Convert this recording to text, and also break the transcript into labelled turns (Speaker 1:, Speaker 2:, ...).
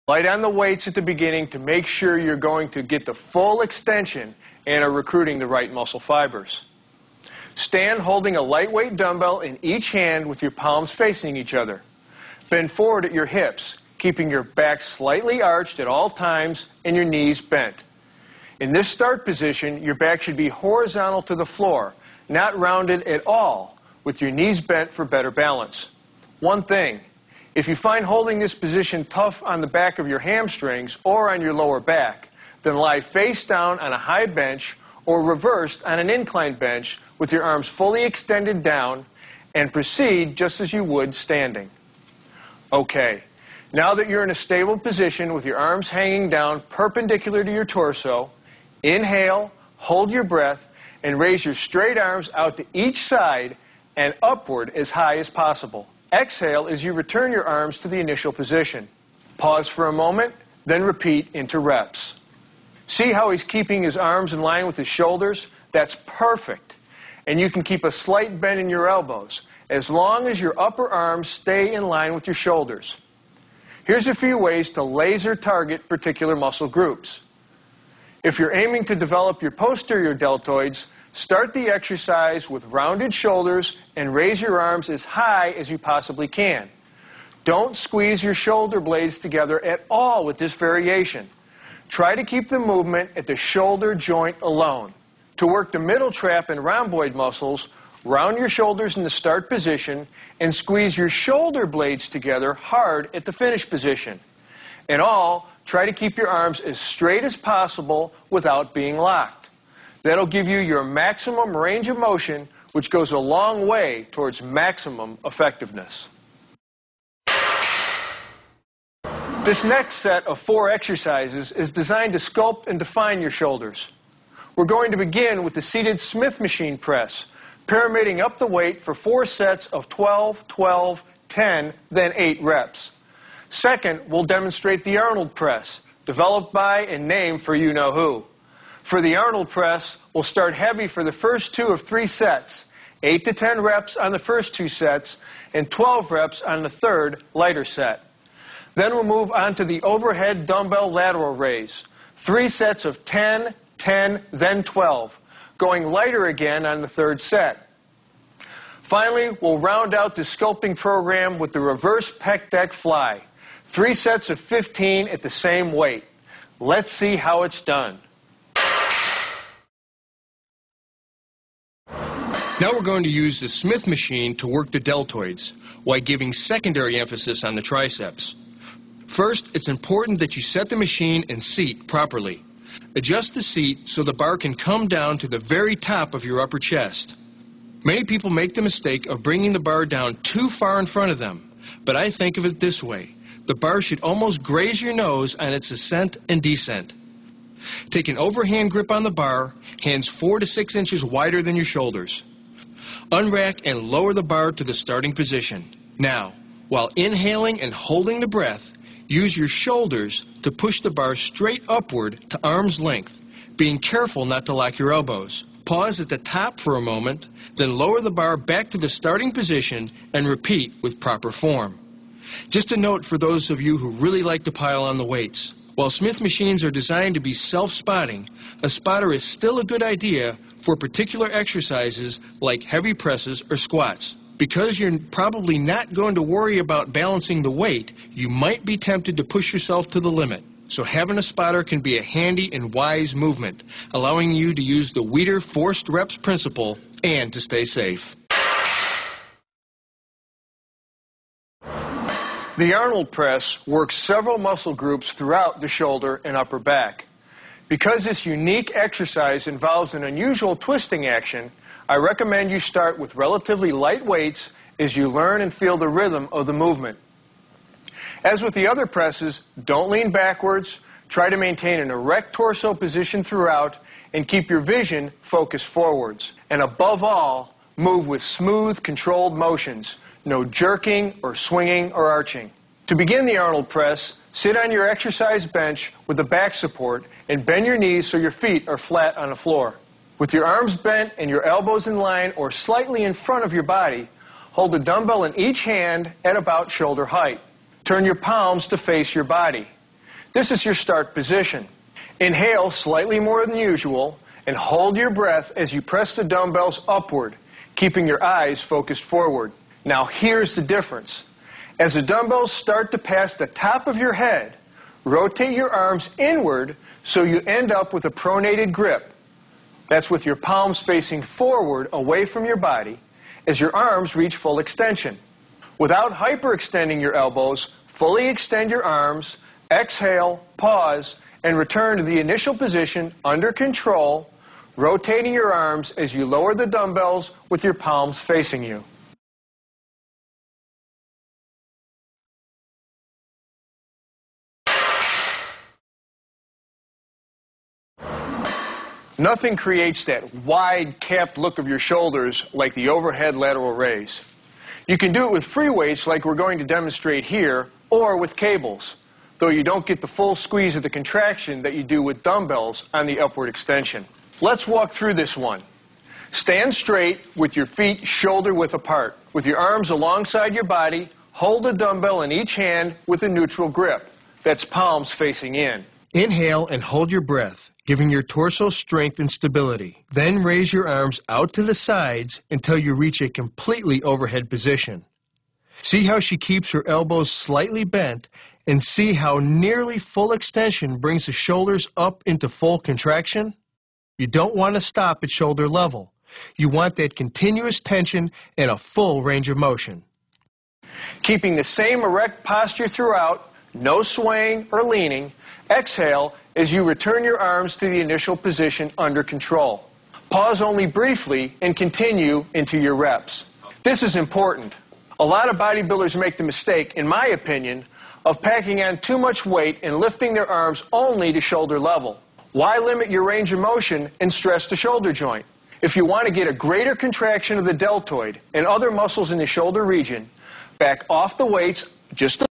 Speaker 1: Light on the weights at the beginning to make sure you're going to get the full extension and are recruiting the right muscle fibers. Stand holding a lightweight dumbbell in each hand with your palms facing each other. Bend forward at your hips, keeping your back slightly arched at all times and your knees bent. In this start position, your back should be horizontal to the floor, not rounded at all, with your knees bent for better balance. One thing, if you find holding this position tough on the back of your hamstrings or on your lower back, then lie face down on a high bench or reversed on an inclined bench with your arms fully extended down and proceed just as you would standing. Okay, now that you're in a stable position with your arms hanging down perpendicular to your torso, inhale, hold your breath, and raise your straight arms out to each side and upward as high as possible. Exhale as you return your arms to the initial position. Pause for a moment, then repeat into reps. See how he's keeping his arms in line with his shoulders? That's perfect. And you can keep a slight bend in your elbows, as long as your upper arms stay in line with your shoulders. Here's a few ways to laser target particular muscle groups. If you're aiming to develop your posterior deltoids, start the exercise with rounded shoulders and raise your arms as high as you possibly can. Don't squeeze your shoulder blades together at all with this variation. Try to keep the movement at the shoulder joint alone. To work the middle trap and rhomboid muscles, round your shoulders in the start position and squeeze your shoulder blades together hard at the finish position. In all, try to keep your arms as straight as possible without being locked. That'll give you your maximum range of motion, which goes a long way towards maximum effectiveness. This next set of 4 exercises is designed to sculpt and define your shoulders. We're going to begin with the seated Smith machine press, pyramiding up the weight for 4 sets of 12, 12, 10, then 8 reps. Second, we'll demonstrate the Arnold press, developed by and named for you-know-who. For the Arnold press, we'll start heavy for the first 2 of 3 sets, 8 to 10 reps on the first 2 sets, and 12 reps on the third, lighter set. Then we'll move on to the overhead dumbbell lateral raise, 3 sets of 10, 10, then 12, going lighter again on the third set. Finally, we'll round out the sculpting program with the reverse pec deck fly, 3 sets of 15 at the same weight. Let's see how it's done. Now we're going to use the Smith machine to work the deltoids, while giving secondary emphasis on the triceps. First, it's important that you set the machine and seat properly. Adjust the seat so the bar can come down to the very top of your upper chest. Many people make the mistake of bringing the bar down too far in front of them, but I think of it this way. The bar should almost graze your nose on its ascent and descent. Take an overhand grip on the bar, hands 4 to 6 inches wider than your shoulders. Unrack and lower the bar to the starting position. Now, while inhaling and holding the breath, use your shoulders to push the bar straight upward to arm's length, being careful not to lock your elbows. Pause at the top for a moment, then lower the bar back to the starting position and repeat with proper form. Just a note for those of you who really like to pile on the weights. While Smith machines are designed to be self-spotting, a spotter is still a good idea for particular exercises like heavy presses or squats. Because you're probably not going to worry about balancing the weight, you might be tempted to push yourself to the limit. So having a spotter can be a handy and wise movement, allowing you to use the Weider forced reps principle and to stay safe. The Arnold press works several muscle groups throughout the shoulder and upper back. Because this unique exercise involves an unusual twisting action, I recommend you start with relatively light weights as you learn and feel the rhythm of the movement. As with the other presses, don't lean backwards, try to maintain an erect torso position throughout, and keep your vision focused forwards. And above all, move with smooth, controlled motions. No jerking or swinging or arching. To begin the Arnold press, sit on your exercise bench with the back support and bend your knees so your feet are flat on the floor. With your arms bent and your elbows in line or slightly in front of your body, hold a dumbbell in each hand at about shoulder height. Turn your palms to face your body. This is your start position. Inhale slightly more than usual and hold your breath as you press the dumbbells upward, keeping your eyes focused forward. Now here's the difference. As the dumbbells start to pass the top of your head, rotate your arms inward so you end up with a pronated grip. That's with your palms facing forward away from your body as your arms reach full extension. Without hyperextending your elbows, fully extend your arms, exhale, pause, and return to the initial position under control, rotating your arms as you lower the dumbbells with your palms facing you. Nothing creates that wide, capped look of your shoulders like the overhead lateral raise. You can do it with free weights like we're going to demonstrate here, or with cables, though you don't get the full squeeze of the contraction that you do with dumbbells on the upward extension. Let's walk through this one. Stand straight with your feet shoulder-width apart. With your arms alongside your body, hold a dumbbell in each hand with a neutral grip. That's palms facing in. Inhale and hold your breath, giving your torso strength and stability. Then raise your arms out to the sides until you reach a completely overhead position. See how she keeps her elbows slightly bent, and see how nearly full extension brings the shoulders up into full contraction? You don't want to stop at shoulder level. You want that continuous tension and a full range of motion. Keeping the same erect posture throughout, no swaying or leaning, exhale as you return your arms to the initial position under control. Pause only briefly and continue into your reps. This is important. A lot of bodybuilders make the mistake, in my opinion, of packing on too much weight and lifting their arms only to shoulder level. Why limit your range of motion and stress the shoulder joint? If you want to get a greater contraction of the deltoid and other muscles in the shoulder region, back off the weights just a